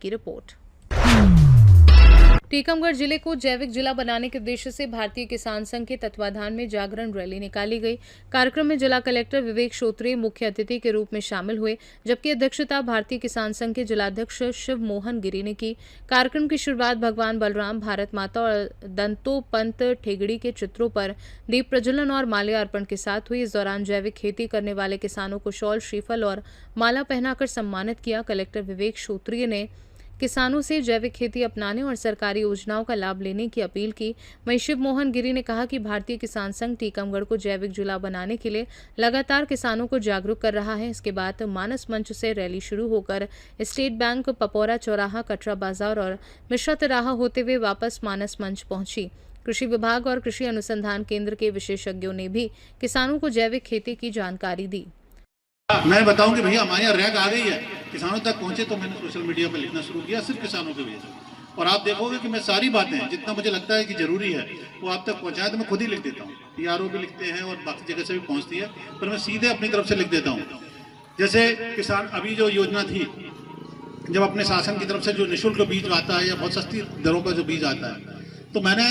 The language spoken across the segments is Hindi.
की रिपोर्ट। टीकमगढ़ जिले को जैविक जिला बनाने के उद्देश्य से भारतीय किसान संघ के तत्वाधान में जागरण रैली निकाली गई। कार्यक्रम में जिला कलेक्टर विवेक श्रोत्रिय मुख्य अतिथि के रूप में शामिल हुए, जबकि अध्यक्षता भारतीय किसान संघ के जिलाध्यक्ष शिव मोहन गिरी ने की। कार्यक्रम की शुरुआत भगवान बलराम, भारत माता और दंतोपंत ठेगड़ी के चित्रों पर दीप प्रज्वलन और माल्यार्पण के साथ हुई। इस दौरान जैविक खेती करने वाले किसानों को शॉल, श्रीफल और माला पहनाकर सम्मानित किया। कलेक्टर विवेक श्रोत्रिय ने किसानों से जैविक खेती अपनाने और सरकारी योजनाओं का लाभ लेने की अपील की। वहीं शिव मोहन गिरी ने कहा कि भारतीय किसान संघ टीकमगढ़ को जैविक जिला बनाने के लिए लगातार किसानों को जागरूक कर रहा है। इसके बाद मानस मंच से रैली शुरू होकर स्टेट बैंक, पपौरा चौराहा, कटरा बाजार और मिश्रा तिराहा होते हुए वापस मानस मंच पहुंची। कृषि विभाग और कृषि अनुसंधान केंद्र के विशेषज्ञों ने भी किसानों को जैविक खेती की जानकारी दी। मैं बताऊं कि भैया हमारे यहाँ रैग आ गई है, किसानों तक पहुंचे, तो मैंने सोशल मीडिया पर लिखना शुरू किया सिर्फ किसानों के वजह से। और आप देखोगे कि मैं सारी बातें जितना मुझे लगता है कि जरूरी है वो आप तक पहुंचाए तो मैं खुद ही लिख देता हूँ। PRO भी लिखते हैं और बाकी जगह से भी पहुंचती है, पर मैं सीधे अपनी तरफ से लिख देता हूँ। जैसे किसान अभी जो योजना थी, जब अपने शासन की तरफ से जो निःशुल्क बीज आता है या बहुत सस्ती दरों पर जो बीज आता है, तो मैंने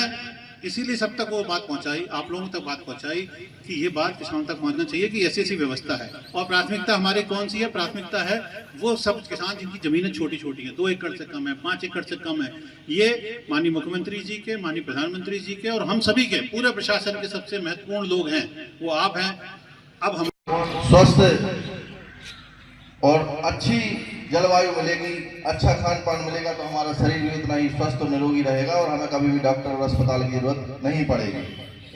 इसीलिए सब तक वो बात पहुंचाई, आप लोगों तक बात पहुंचाई कि ये बात किसानों तक पहुंचना चाहिए कि ऐसी ऐसी व्यवस्था है। और प्राथमिकता हमारी कौन सी है? प्राथमिकता है वो सब किसान जिनकी जमीनें छोटी छोटी हैं, 2 एकड़ से कम है, 5 एकड़ से कम है। ये माननीय मुख्यमंत्री जी के, माननीय प्रधानमंत्री जी के और हम सभी के, पूरे प्रशासन के सबसे महत्वपूर्ण लोग हैं, वो आप हैं। अब हम स्वस्थ और अच्छी जलवायु मिलेगी, अच्छा खान पान मिलेगा तो हमारा शरीर भी उतना ही स्वस्थ और निरोगी रहेगा और हमें कभी भी डॉक्टर और अस्पताल की जरूरत नहीं पड़ेगी।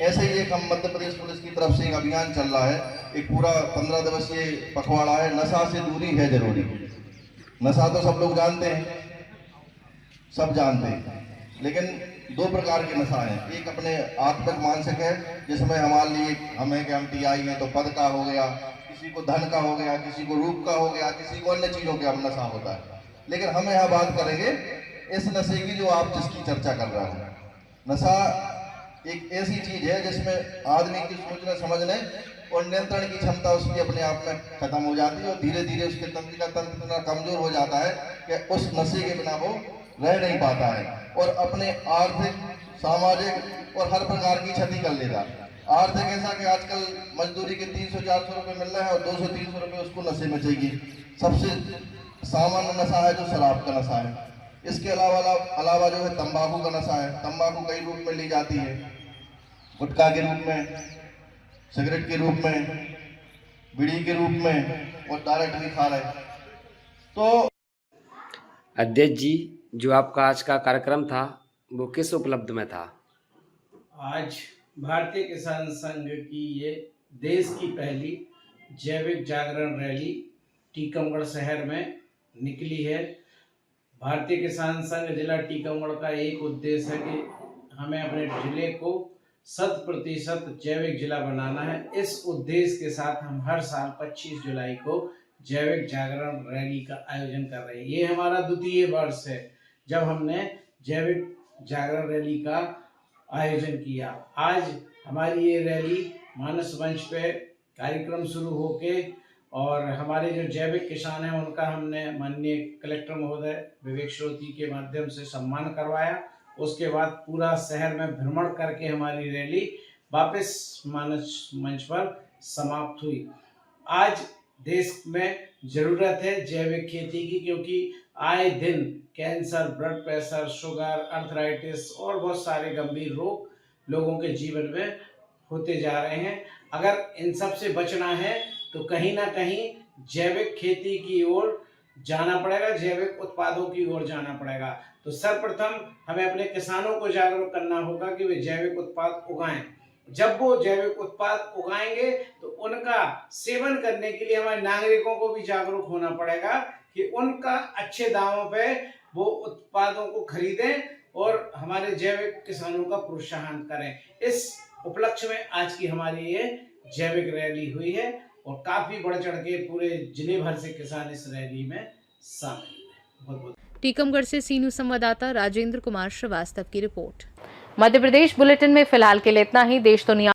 ऐसे ही एक हम मध्य प्रदेश पुलिस की तरफ से एक अभियान चल रहा है, एक पूरा 15 दिवसीय पखवाड़ा है, नशा से दूरी है जरूरी। नशा तो सब लोग जानते हैं, सब जानते हैं, लेकिन 2 प्रकार के नशा है। एक अपने आत्मिक मानसिक है, जिसमें हमारे लिए हमें कि हम TI हैं तो पद का हो गया, किसी को धन का हो गया, किसी को रूप का हो गया, किसी को अन्य चीजों का नशा होता है। लेकिन हम यहाँ बात करेंगे इस नशे की जो आप जिसकी चर्चा कर रहे हो। नशा एक ऐसी चीज है जिसमें आदमी की सोचने, समझने और नियंत्रण की क्षमता उसकी अपने आप में खत्म हो जाती है और धीरे धीरे उसके तंत्र इतना कमजोर हो जाता है कि उस नशे के बिना वो रह नहीं पाता है और अपने आर्थिक, सामाजिक और हर प्रकार की क्षति कर लेता है। आर्थिक ऐसा कि आजकल मजदूरी के 300-400 रुपए मिल रहे हैं और 200-300 रुपए उसको नशे में चाहिए। सबसे सामान्य नशा है जो शराब का नशा है। इसके अलावा जो है तंबाकू का नशा है। तंबाकू कई रूप में ली जाती है, गुटखा के रूप में, सिगरेट के रूप में, बीड़ी के रूप में और डायरेक्ट भी खा रहे। तो अध्यक्ष जी, जो आपका आज का कार्यक्रम था वो किस उपलब्ध में था? आज भारतीय किसान संघ की ये देश की पहली जैविक जागरण रैली टीकमगढ़ शहर में निकली है। भारतीय किसान संघ जिला टीकमगढ़ का एक उद्देश्य है कि हमें अपने जिले को 100% जैविक जिला बनाना है। इस उद्देश्य के साथ हम हर साल 25 जुलाई को जैविक जागरण रैली का आयोजन कर रहे हैं। ये हमारा द्वितीय वर्ष है जब हमने जैविक जागरण रैली का आयोजन किया। आज हमारी ये रैली मानस मंच पे कार्यक्रम शुरू होके और हमारे जो जैविक किसान हैं उनका हमने माननीय कलेक्टर महोदय विवेक श्रोत्रिय के माध्यम से सम्मान करवाया। उसके बाद पूरा शहर में भ्रमण करके हमारी रैली वापस मानस मंच पर समाप्त हुई। आज देश में ज़रूरत है जैविक खेती की, क्योंकि आए दिन cancer, blood pressure, sugar, arthritis और बहुत सारे गंभीर रोग लोगों के जीवन में होते जा रहे हैं। अगर इन सब से बचना है तो कहीं ना कहीं जैविक खेती की ओर जाना पड़ेगा, जैविक उत्पादों की ओर जाना पड़ेगा। तो सर्वप्रथम हमें अपने किसानों को जागरूक करना होगा कि वे जैविक उत्पाद उगाएं। जब वो जैविक उत्पाद उगाएंगे तो उनका सेवन करने के लिए हमारे नागरिकों को भी जागरूक होना पड़ेगा कि उनका अच्छे दामों पे वो उत्पादों को खरीदें और हमारे जैविक किसानों का प्रोत्साहन करें। इस उपलक्ष्य में आज की हमारी ये जैविक रैली हुई है और काफी बढ़ चढ़ के पूरे जिले भर से किसान इस रैली में शामिल हैं। बहुत बहुत टीकमगढ़ से सी न्यूज संवाददाता राजेंद्र कुमार श्रीवास्तव की रिपोर्ट। मध्य प्रदेश बुलेटिन में फिलहाल के लिए इतना ही। देश दुनिया